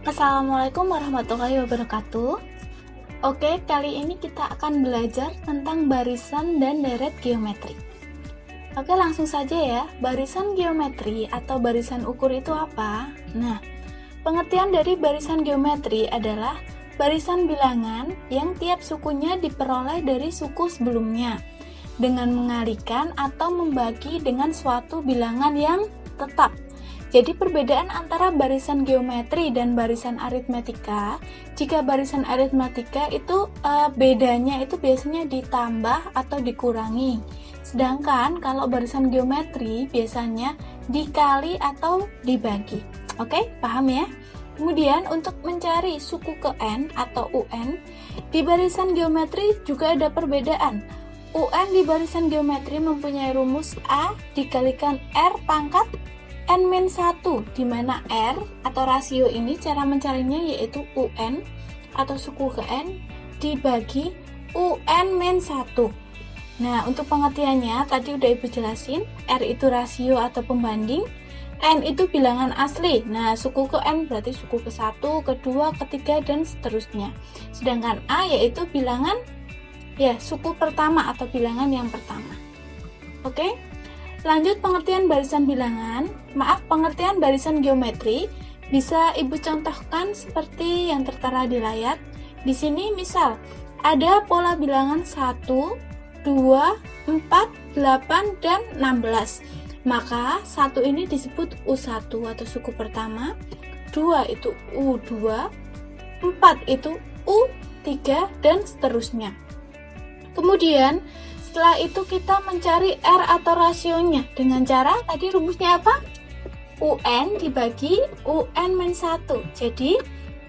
Assalamualaikum warahmatullahi wabarakatuh. Oke, kali ini kita akan belajar tentang barisan dan deret geometri. Oke, langsung saja ya. Barisan geometri atau barisan ukur itu apa? Nah, pengertian dari barisan geometri adalah barisan bilangan yang tiap sukunya diperoleh dari suku sebelumnya dengan mengalihkan atau membagi dengan suatu bilangan yang tetap. Jadi perbedaan antara barisan geometri dan barisan aritmetika, jika barisan aritmetika itu bedanya itu biasanya ditambah atau dikurangi. Sedangkan kalau barisan geometri biasanya dikali atau dibagi. Oke, paham ya? Kemudian untuk mencari suku ke n atau UN, di barisan geometri juga ada perbedaan. UN di barisan geometri mempunyai rumus A dikalikan R pangkat N-1, di mana R atau rasio ini cara mencarinya yaitu UN atau suku ke N dibagi UN-1. Nah, untuk pengertiannya tadi udah Ibu jelasin, R itu rasio atau pembanding, N itu bilangan asli. Nah, suku ke N berarti suku ke 1, kedua, ketiga, dan seterusnya. Sedangkan A yaitu bilangan suku pertama atau bilangan yang pertama. Oke? Lanjut pengertian barisan bilangan, pengertian barisan geometri bisa Ibu contohkan seperti yang tertera di layar. Di sini misal ada pola bilangan 1, 2, 4, 8, dan 16. Maka 1 ini disebut U1 atau suku pertama, 2 itu U2, 4 itu U3, dan seterusnya. Kemudian setelah itu kita mencari R atau rasionya dengan cara tadi rumusnya apa? UN dibagi UN-1. Jadi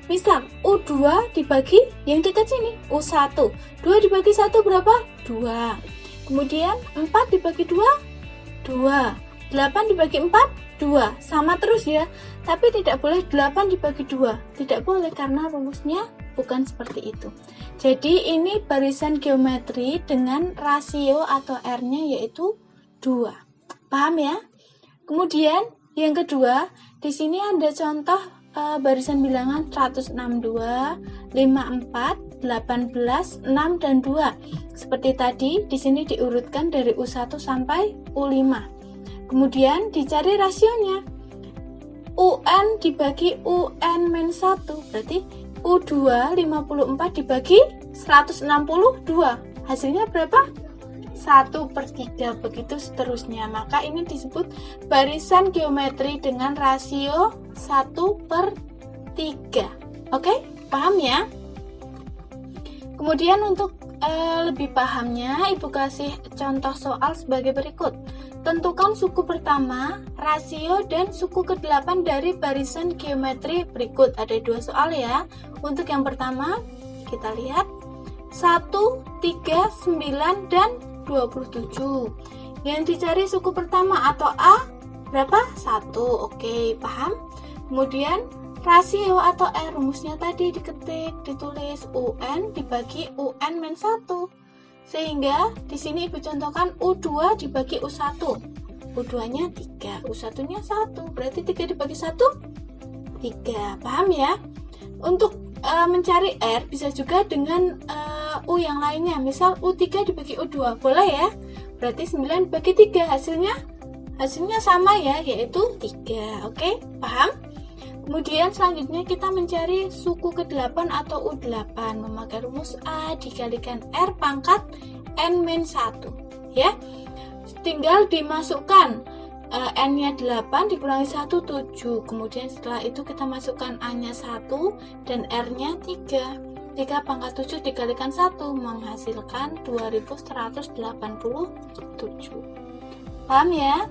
misal U2 dibagi yang dekat sini U1. 2 dibagi 1 berapa? 2. Kemudian 4 dibagi 2? 2. 8 dibagi 4? 2. Sama terus ya. Tapi tidak boleh 8 dibagi 2. Tidak boleh karena rumusnya bukan seperti itu. Jadi ini barisan geometri dengan rasio atau R-nya yaitu 2. Paham ya? Kemudian yang kedua, di sini ada contoh barisan bilangan 162, 54, 18, 6 dan 2. Seperti tadi, di sini diurutkan dari U1 sampai U5. Kemudian dicari rasionya. UN dibagi UN-1 berarti U2 54 dibagi 162. Hasilnya berapa? 1/3, begitu seterusnya. Maka ini disebut barisan geometri dengan rasio 1/3. Oke, paham ya? Kemudian untuk lebih pahamnya, Ibu kasih contoh soal sebagai berikut. Tentukan suku pertama, rasio, dan suku ke-8 dari barisan geometri berikut. Ada 2 soal ya. Untuk yang pertama, kita lihat 1, 3, 9, dan 27. Yang dicari suku pertama atau A berapa? 1. Oke, paham? Kemudian rasio atau R rumusnya tadi diketik, ditulis UN dibagi UN-1. Sehingga di sini Ibu contohkan U2 dibagi U1. U2-nya 3, U1-nya 1. Berarti 3 dibagi 1? 3. Paham ya? Untuk mencari R bisa juga dengan U yang lainnya. Misal U3 dibagi U2. Boleh ya? Berarti 9 dibagi 3. Hasilnya sama ya, yaitu 3. Oke? Paham? Kemudian selanjutnya kita mencari suku ke-8 atau U8 memakai rumus A dikalikan R pangkat N-1 ya. Tinggal dimasukkan N-nya 8 dikurangi 1, 7. Kemudian setelah itu kita masukkan A-nya 1 dan R-nya 3. 3 pangkat 7 dikalikan 1 menghasilkan 2187. Paham ya?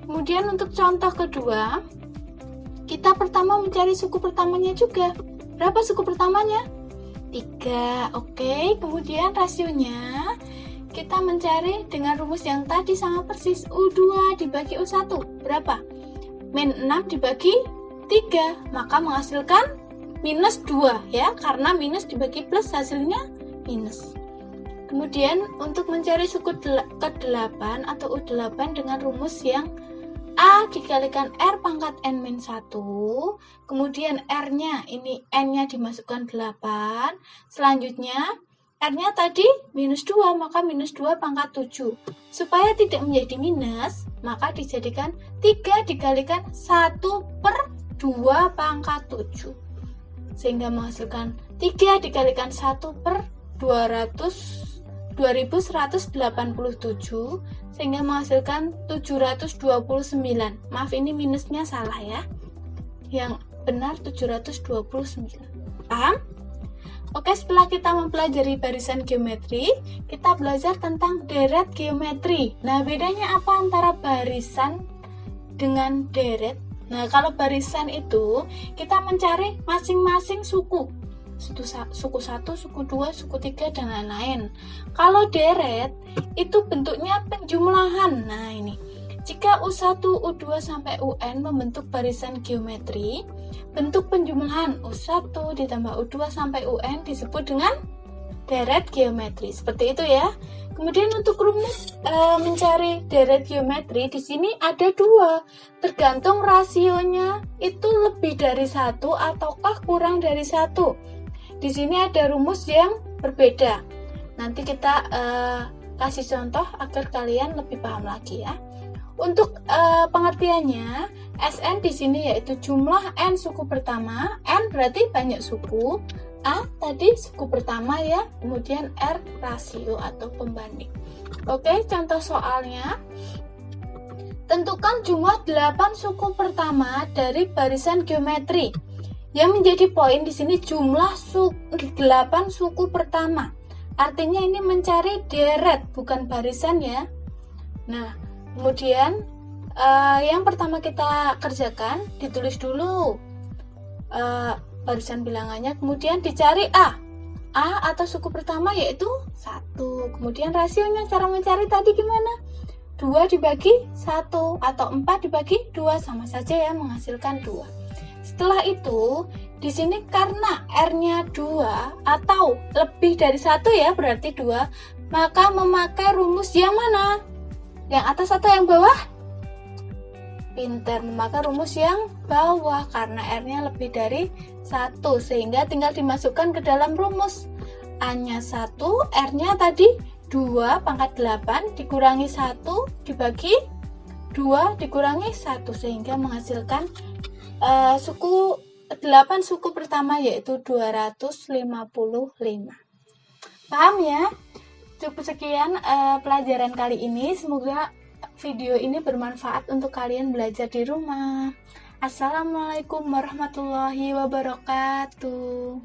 Kemudian untuk contoh kedua, kita pertama mencari suku pertamanya juga. Berapa suku pertamanya? 3. Oke, kemudian rasionya kita mencari dengan rumus yang tadi sama persis. U2 dibagi U1 berapa? Min 6 dibagi 3. Maka menghasilkan minus 2 ya. Karena minus dibagi plus hasilnya minus. Kemudian untuk mencari suku ke-8 atau U8 dengan rumus yang A dikalikan R pangkat N-1, kemudian R-nya, ini N-nya dimasukkan 8, selanjutnya R-nya tadi minus 2, maka minus 2 pangkat 7. Supaya tidak menjadi minus, maka dijadikan 3 dikalikan 1 per 2 pangkat 7. Sehingga menghasilkan 3 dikalikan 1 per 2187, sehingga menghasilkan 729. Maaf, ini minusnya salah ya. Yang benar 729. Paham? Oke, setelah kita mempelajari barisan geometri, kita belajar tentang deret geometri. Nah, bedanya apa antara barisan dengan deret? Nah, kalau barisan itu kita mencari masing-masing suku. Suku 1, suku 2, suku 3, dan lain-lain. Kalau deret itu bentuknya penjumlahan. Nah, ini. Jika U1, U2 sampai UN membentuk barisan geometri, bentuk penjumlahan U1 ditambah U2 sampai UN disebut dengan deret geometri. Seperti itu ya. Kemudian untuk rumus mencari deret geometri di sini ada 2, tergantung rasionya itu lebih dari 1 ataukah kurang dari 1. Di sini ada rumus yang berbeda. Nanti kita kasih contoh agar kalian lebih paham lagi ya. Untuk pengertiannya, Sn di sini yaitu jumlah n suku pertama. N berarti banyak suku. A tadi suku pertama ya, kemudian R rasio atau pembanding. Oke, contoh soalnya. Tentukan jumlah 8 suku pertama dari barisan geometri. Yang menjadi poin di sini jumlah 8 suku pertama. Artinya ini mencari deret, bukan barisan ya. Nah, kemudian yang pertama kita kerjakan, ditulis dulu barisan bilangannya, kemudian dicari A atau suku pertama yaitu 1. Kemudian rasionya, cara mencari tadi gimana? 2 dibagi 1 atau 4 dibagi 2 sama saja ya, menghasilkan 2. Setelah itu, di sini karena R-nya 2 atau lebih dari 1 ya, berarti 2, maka memakai rumus yang mana? Yang atas atau yang bawah? Pintar, memakai rumus yang bawah karena R-nya lebih dari 1, sehingga tinggal dimasukkan ke dalam rumus. A-nya 1, R-nya tadi 2 pangkat 8 dikurangi 1 dibagi 2 dikurangi 1, sehingga menghasilkan 8 suku pertama yaitu 255. Paham ya? Cukup sekian pelajaran kali ini. Semoga video ini bermanfaat untuk kalian belajar di rumah. Assalamualaikum warahmatullahi wabarakatuh.